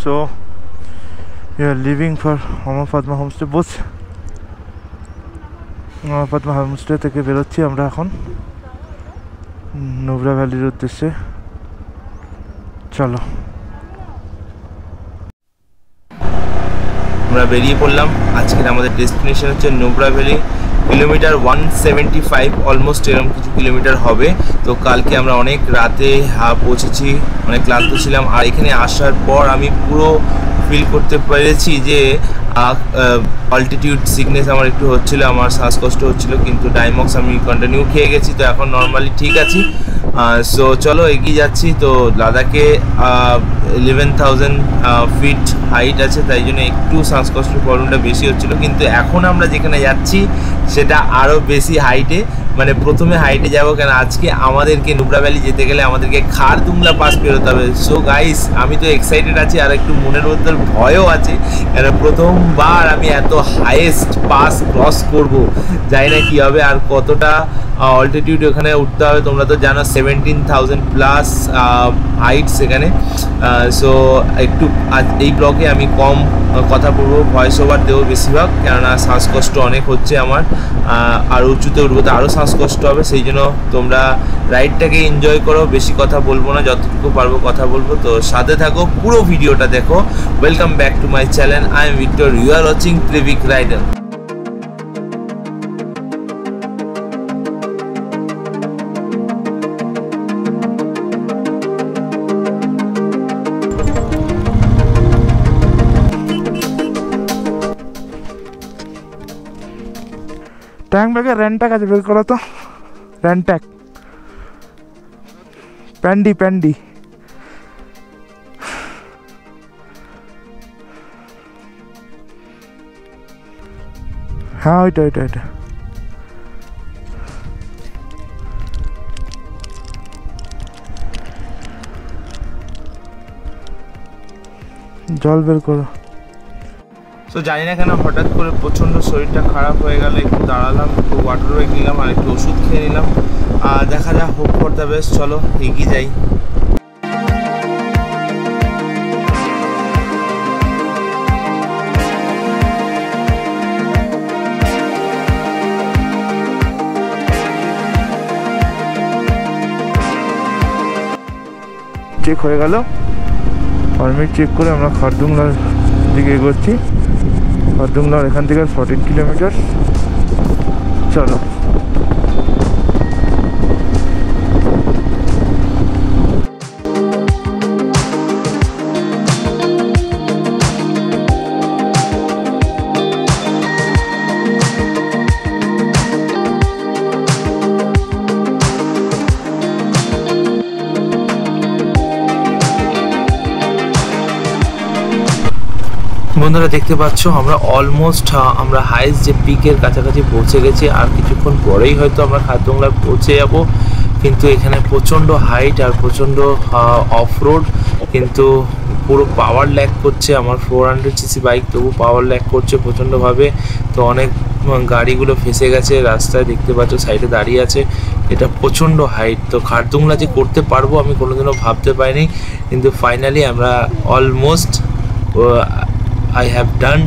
So we are leaving for Mama Padma homestay. Both Mama Padma homestay থেকে বেরোচ্ছি আমরা এখন নুব্রা ভ্যালির উদ্দেশ্যে। চলো আমরা বেরিয়ে পড়লাম। আজকের আমাদের ডেস্টিনেশন হচ্ছে নুব্রা ভ্যালি। কিলোমিটার 175 অলমোস্ট এরকম কিছু কিলোমিটার হবে। তো কালকে আমরা অনেক রাতে পৌঁছেছি, অনেক ক্লান্ত ছিলাম। আর এখানে আসার পর আমি পুরো ফিল করতে পেরেছি যে অল্টিটিউড সিকনেস আমার একটু হচ্ছিলো, আমার শ্বাসকষ্ট হচ্ছিলো, কিন্তু ডাইমক্স আমি কন্টিনিউ খেয়ে গেছি, তো এখন নর্মালি ঠিক আছি। সো চলো এগিয়ে যাচ্ছি। তো লাদাখে 11,000 ফিট হাইট আছে, তাই জন্য একটু শ্বাসকষ্টের প্রবলেমটা বেশি হচ্ছিলো। কিন্তু এখন আমরা যেখানে যাচ্ছি সেটা আরও বেশি হাইটে, মানে প্রথমে হাইটে যাবো, কেন আজকে আমাদেরকে নুব্রা ভ্যালি যেতে গেলে আমাদেরকে খারদুংলা পাস পেরোতে হবে। সো গাইস, আমি তো এক্সাইটেড আছি আর একটু মনের মধ্যে ভয়ও আছে, কেন প্রথমবার আমি এত হাইয়েস্ট পাস ক্রস করব। জানি না কী হবে আর কতটা অল্টিটিউড ওখানে উঠতে হবে। তোমরা তো জানো 17,000 প্লাস হাইট সেখানে। সো একটু এই ব্লগে আমি কম কথা বলবো, ভয়েস ওভার দেবো বেশিরভাগ, কেননা শ্বাসকষ্ট অনেক হচ্ছে আমার। আর উঁচুতে উঠবো তো আরও শ্বাসকষ্ট হবে, সেই জন্য তোমরা রাইডটাকে এনজয় করো। বেশি কথা বলবো না, যতটুকু পারবো কথা বলবো। তো সাথে থাকো, পুরো ভিডিওটা দেখো। Welcome back to my channel, I am Victor, you are watching Trivik rider. Tank ব্যাগে র্যানট্যাক আছে, বের করো তো। র্যানট্যাক, প্যান্ডি প্যান্ডি। হ্যাঁ ওইটা ওইটা ওইটা। জল বের করো। তো জানি না কেন হঠাৎ করে প্রচণ্ড শরীরটা খারাপ হয়ে গেল, একটু দাঁড়ালাম, একটু ওয়াটার ব্রেক নিলাম আর একটু ওষুধ খেয়ে নিলাম। আর দেখা যাক, হোপ ফর দ্য বেস্ট। চলো এগিয়ে যাই। চেক হয়ে গেল, পারমিট চেক করে আমরা খারদুংলার দিকে এগোচ্ছি। খারদুংলার এখান থেকে 14 কিলোমিটার। চলো বন্ধুরা, দেখতে পাচ্ছ আমরা অলমোস্ট আমরা হাইস্ট যে পিকের কাছাকাছি পৌঁছে গেছি। আর কিছুক্ষণ পরেই হয়তো আমরা খারদুংলায় পৌঁছে যাব। কিন্তু এখানে প্রচণ্ড হাইট আর প্রচণ্ড অফ রোড, কিন্তু পুরো পাওয়ার ল্যাক করছে। আমার 400cc বাইক, তবু পাওয়ার ল্যাক করছে প্রচণ্ডভাবে। তো অনেক গাড়িগুলো ফেসে গেছে রাস্তায়, দেখতে পাচ্ছ সাইডে দাঁড়িয়ে আছে। এটা প্রচণ্ড হাইট। তো খারদুংলা যে করতে পারবো আমি কোনোদিনও ভাবতে পারিনি, কিন্তু ফাইনালি আমরা almost I have done.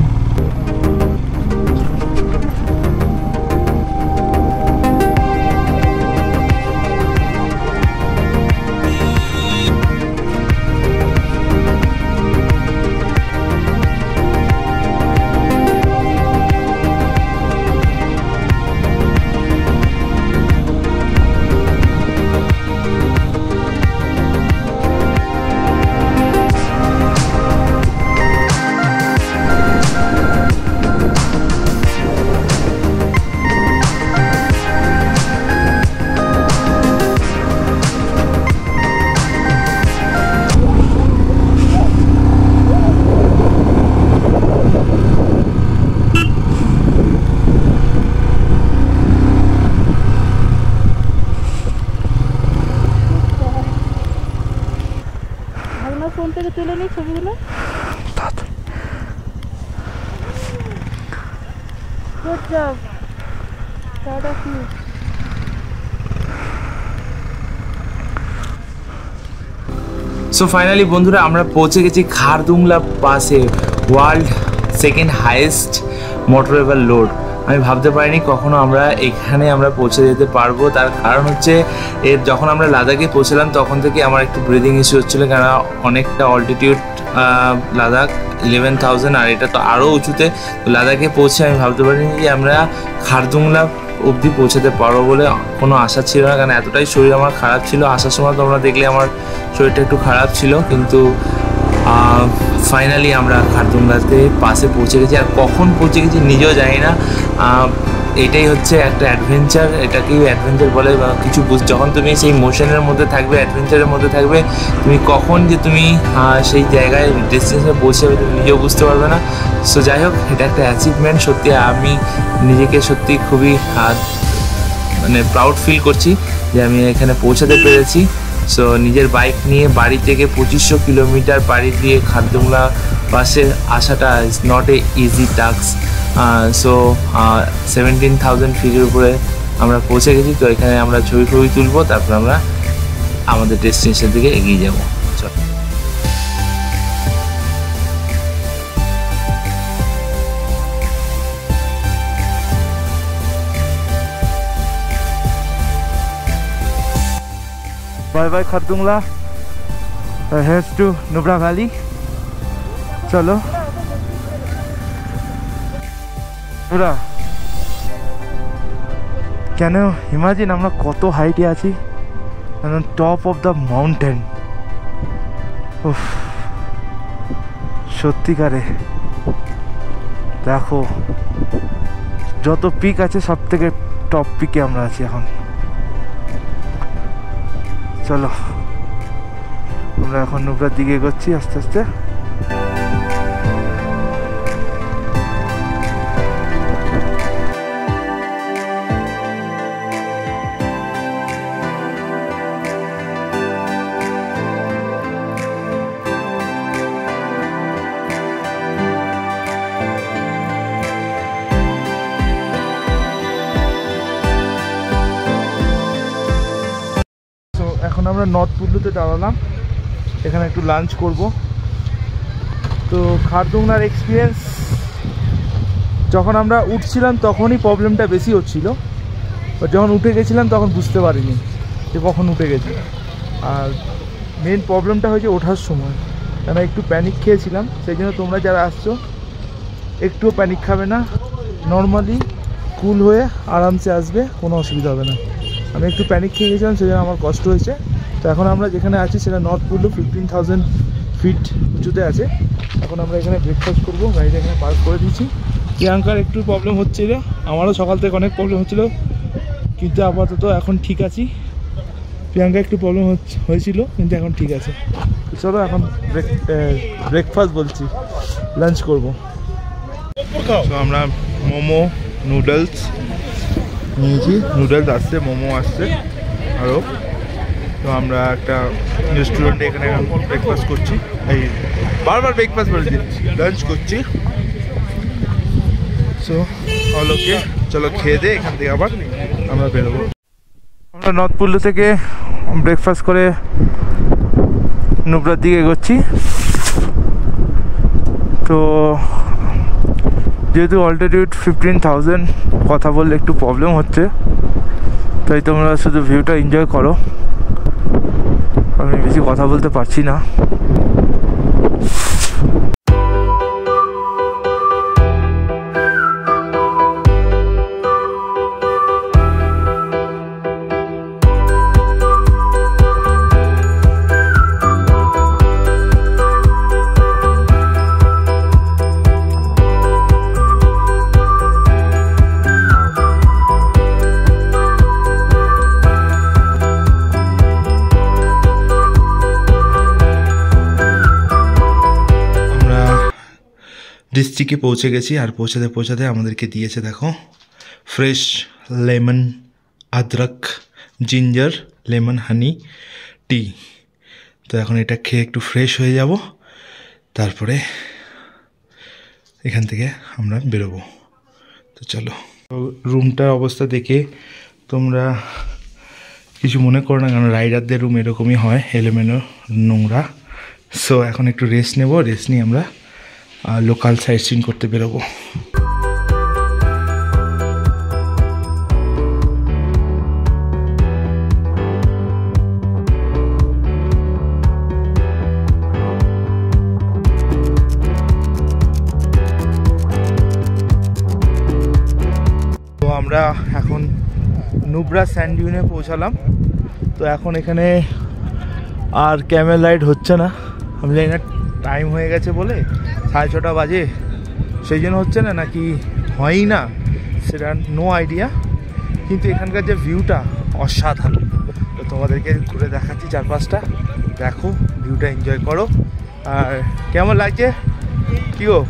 Phone থেকে তুলে নিই ছবিগুলো। Good job, proud of you. So finally বন্ধুরা আমরা পৌঁছে গেছি খারদুংলা পাসে, world second highest motorable road. আমি ভাবতে পারিনি কখনো এখানে আমরা পৌঁছে যেতে পারবো। তার কারণ হচ্ছে যখন আমরা লাদাখে পৌঁছলাম তখন থেকে আমার একটু ব্রিদিং ইস্যু হচ্ছিলো, কেন অনেকটা অল্টিটিউড লাদাখ 11,000, আর এটা তো আরও উঁচুতে। তো লাদাখে পৌঁছে আমি ভাবতে পারিনি যে আমরা খারদুংলা অবধি পৌঁছাতে পারবো বলে কোনো আশা ছিল না, কারণ এতটাই শরীর আমার খারাপ ছিল। আসার সময় তোমরা দেখলে আমার শরীরটা একটু খারাপ ছিল, কিন্তু ফাইনালি আমরা খারদুংলাতে পাসে পৌঁছে গেছি। আর কখন পৌঁছে গেছি নিজেও জানি না। এটাই হচ্ছে একটা অ্যাডভেঞ্চার, এটাকেই অ্যাডভেঞ্চার বলে। কিছু যখন তুমি সেই মোশনের মধ্যে থাকবে, অ্যাডভেঞ্চারের মধ্যে থাকবে, তুমি কখন যে তুমি সেই জায়গায় ডেস্টিনেশনে পৌঁছে যাবে তুমি নিজেও বুঝতে পারবে না। সো যাই হোক, এটা একটা অ্যাচিভমেন্ট। সত্যি আমি নিজেকে সত্যি খুবই মানে প্রাউড ফিল করছি যে আমি এখানে পৌঁছাতে পেরেছি। সো নিজের বাইক নিয়ে বাড়ি থেকে 2500 কিলোমিটার পাড়ি দিয়ে খারদুংলা পাসে আসাটা is not a easy task. So 17,000 ফিটের উপরে আমরা পৌঁছে গেছি। তো এখানে আমরা ছবি তুলবো, তারপর আমরা আমাদের ডেস্টিনেশন দিকে এগিয়ে যাবো। চল। Bye bye Khardungla, heads to Nubra valley. चलो পুরা কেন ইমাজিন আমরা কত হাইটে আছি, টপ অফ দ্য মাউন্টেন। সত্যিকারে দেখো, যত পিক আছে সব থেকে টপ পিকে আমরা আছি এখন। চলো আমরা এখন নুব্রার দিকে এগোচ্ছি আস্তে আস্তে। এখন আমরা নর্থ পুল্লুতে দাঁড়ালাম, এখানে একটু লাঞ্চ করব। তো খারদুংলার এক্সপিরিয়েন্স, যখন আমরা উঠছিলাম তখনই প্রবলেমটা বেশি হচ্ছিল, বাট যখন উঠে গেছিলাম তখন বুঝতে পারিনি যে কখন উঠে গেছি। আর মেন প্রবলেমটা হয়েছে ওঠার সময়, কেন একটু প্যানিক খেয়েছিলাম। সেই জন্য তোমরা যারা আসছো একটুও প্যানিক খাবে না, নর্মালি কুল হয়ে আরামসে আসবে, কোনো অসুবিধা হবে না। আমি একটু প্যানিক খেয়ে গেছিলাম, সেই জন্য আমার কষ্ট হয়েছে। তো এখন আমরা যেখানে আছি সেটা নর্থ পুল্লু, 15,000 ফিট উঁচুতে আছে। এখন আমরা এখানে ব্রেকফাস্ট করবো, গাড়িটা এখানে পার্ক করে দিয়েছি। প্রিয়াঙ্কার একটু প্রবলেম হচ্ছিল, আমারও সকাল থেকে অনেক প্রবলেম হচ্ছিলো, কিন্তু আপাতত এখন ঠিক আছি। প্রিয়াঙ্কা একটু প্রবলেম হয়েছিল, কিন্তু এখন ঠিক আছে। চলো এখন ব্রেকফাস্ট বলছি, লাঞ্চ করবো। তো আমরা মোমো, নুডলস নিয়েছি, নুডলস আসছে, মোমো আসছে আরও। তো আমরা একটা রেস্টুরেন্টে এখানে এখন ব্রেকফাস্ট করছি, এই বারবার ব্রেকফাস্ট বলছি, লাঞ্চ করছি। সো অল ওকে, চলো খেয়ে দে, এখান থেকে আবার আমরা বেরোবো। আমরা নর্থ পুল্লু থেকে ব্রেকফাস্ট করে নুব্রার দিকে এগোচ্ছি। তো যেহেতু অল্টিটিউড 15,000, কথা বললে একটু প্রবলেম হচ্ছে, তাই তোমরা শুধু ভিউটা এনজয় করো, আমি বেশি কথা বলতে পারছি না। ডিস্ট্রিক্টে পৌঁছে গেছি, আর পৌঁছাতে আমাদেরকে দিয়েছে দেখো ফ্রেশ লেমন, আদরক, জিঞ্জার, লেমন, হানি টি। তো এখন এটা খেয়ে একটু ফ্রেশ হয়ে যাব, তারপরে এখান থেকে আমরা বেরোবো। তো চলো, রুমটার অবস্থা দেখে তোমরা কিছু মনে করো না, কারণ রাইডারদের রুম এরকমই হয়, এলোমেলো, নোংরা। সো এখন একটু রেস্ট নেব, রেস্ট নিয়ে আমরা লোকাল সাইট সিন করতে বেরোবো। তো আমরা এখন নুব্রা স্যান্ড ডিউনে পৌঁছালাম। তো এখন এখানে আর ক্যামেল রাইড হচ্ছে না, আমি জানি না টাইম হয়ে গেছে বলে, 6:30 বাজে, সেই জন্য হচ্ছে না নাকি হয়ই না সেটা নো আইডিয়া। কিন্তু এখানকার যে ভিউটা অসাধারণ, তো তোমাদেরকে ঘুরে দেখাচ্ছি চারপাশটা, দেখো ভিউটা এনজয় করো। আর কেমন লাগছে কি গো,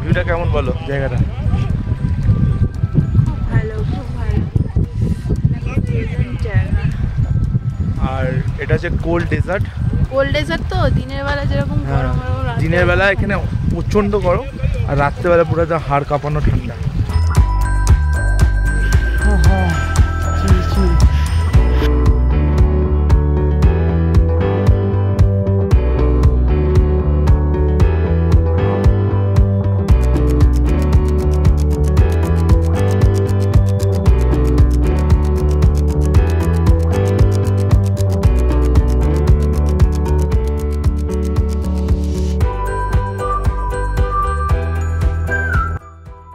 ভিউটা কেমন বলো জায়গাটা? ভালো, খুব ভালো, আর এটা হচ্ছে কোল্ড ডেজার্ট। কোল্ড ডেজার্ট তো দিনের বেলা যেরকম গরম গরম, দিনের বেলা এখানে প্রচণ্ড গরম, আর রাত্রেবেলা পুরো হাড় কাঁপানো ঠান্ডা।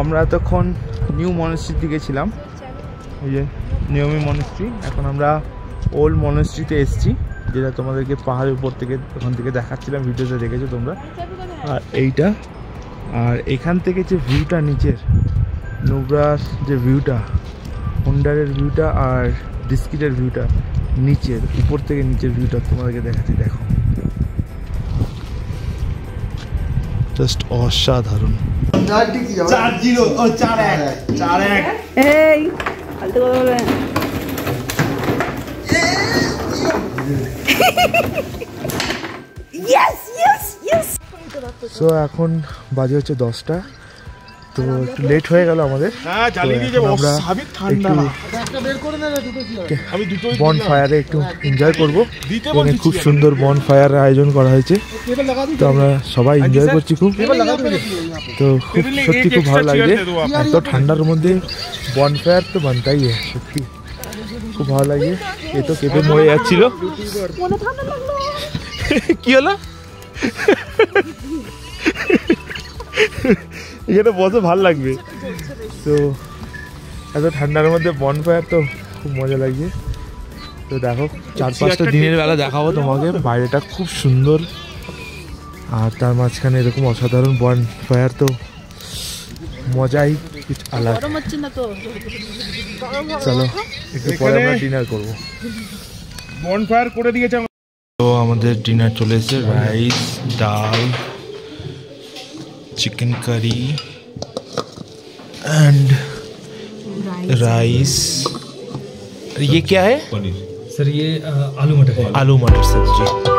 আমরা এতক্ষণ নিউ মনেস্ট্রির দিকে ছিলাম, ওই যে নিয়মি মনেস্ট্রি। এখন আমরা ওল্ড মনেস্ট্রিতে এসেছি, যেটা তোমাদেরকে পাহাড়ের উপর থেকে ওখান থেকে দেখাচ্ছিলাম, ভিডিওতে দেখেছো তোমরা। আর এইটা, আর এখান থেকে যে ভিউটা নিচের নুব্রার যে ভিউটা, হোন্ডারের ভিউটা আর ডিস্কিটের ভিউটা, নিচের উপর থেকে নিচের ভিউটা তোমাদেরকে দেখাচ্ছি, দেখো জাস্ট অসাধারণ। 4-0 ও 4-1 4-1 এই ফালতু কথা বলবে না। সো এখন বাজে হচ্ছে 10টা, তো একটু লেট হয়ে গেল আমাদের। আমরা বন ফায়ারে একটু এনজয় করবো, এবং খুব সুন্দর বন ফায়ার আয়োজন করা হয়েছে, তো আমরা সবাই এনজয় করছি খুব। তো খুব সত্যি খুব ভালো লাগছে, এত ঠান্ডার মধ্যে বন ফায়ার তো বানতাই সত্যি খুব ভালো লাগে। এ তো কেঁপে মরে যাচ্ছিল, কি হলো এখানে বসে ভালো লাগবে। তো এত ঠান্ডার মধ্যে বন ফায়ার তো খুব মজা লাগছে। তো দেখো 4-5টা দিনের বেলা দেখাবো তোমাকে, বাইরেটা খুব সুন্দর, আর তার মাঝখানে এরকম অসাধারণ বন ফায়ার, তো মজাই কিছু আলাদা। চলো একটু পরে আমরা ডিনার করবো। বন ফায়ার করে দিয়েছে। তো আমাদের ডিনার চলে এসেছে, রাইস, ডাল, चिकन करी एंड राइस। ये क्या है सर ये आलू मटर है। आलू मटर सब्जी।